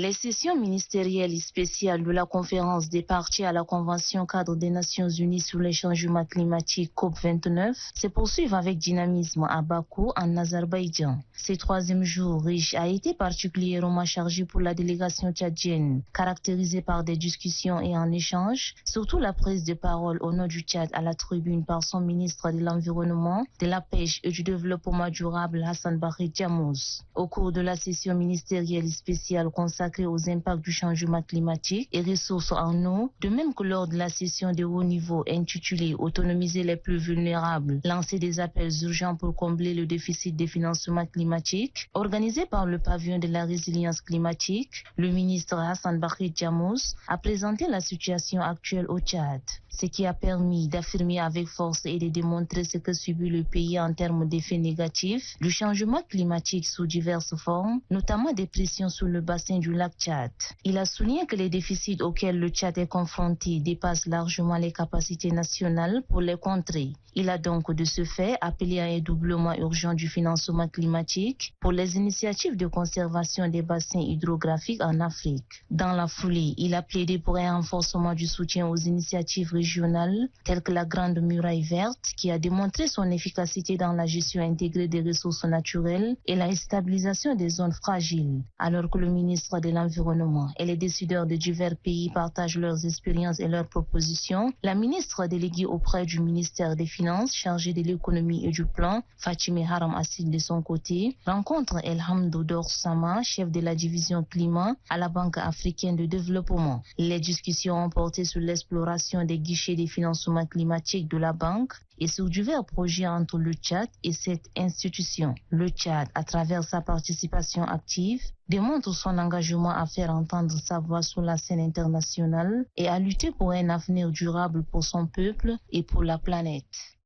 Les sessions ministérielles et spéciales de la conférence des parties à la Convention cadre des Nations Unies sur les changements climatiques COP29 se poursuivent avec dynamisme à Bakou, en Azerbaïdjan. Ce troisième jour riche a été particulièrement chargé pour la délégation tchadienne, caractérisée par des discussions et un échange, surtout la prise de parole au nom du Tchad à la tribune par son ministre de l'Environnement, de la Pêche et du Développement durable Hassan Barry Djamouz. Au cours de la session ministérielle spéciale consacrée aux impacts du changement climatique et ressources en eau, de même que lors de la session de haut niveau intitulée Autonomiser les plus vulnérables, lancer des appels urgents pour combler le déficit des financements climatiques, organisé par le pavillon de la résilience climatique, le ministre Hassan Barry Djamouz a présenté la situation actuelle au Tchad, ce qui a permis d'affirmer avec force et de démontrer ce que subit le pays en termes d'effets négatifs du changement climatique sous diverses formes, notamment des pressions sur le bassin du lac Tchad. Il a souligné que les déficits auxquels le Tchad est confronté dépassent largement les capacités nationales pour les contrer. Il a donc de ce fait appelé à un doublement urgent du financement climatique pour les initiatives de conservation des bassins hydrographiques en Afrique. Dans la foulée, il a plaidé pour un renforcement du soutien aux initiatives régionales telles que la Grande Muraille Verte qui a démontré son efficacité dans la gestion intégrée des ressources naturelles et la stabilisation des zones fragiles. Alors que le ministre de l'Environnement et les décideurs de divers pays partagent leurs expériences et leurs propositions, la ministre déléguée auprès du ministère des Finances chargée de l'économie et du plan, Fatime Haram Assid de son côté, rencontre El Hamdou Sama, chef de la division climat à la Banque africaine de développement. Les discussions ont porté sur l'exploration des guichets des financements climatiques de la banque et sur divers projets entre le Tchad et cette institution. Le Tchad, à travers sa participation active, démontre son engagement à faire entendre sa voix sur la scène internationale et à lutter pour un avenir durable pour son peuple et pour la planète.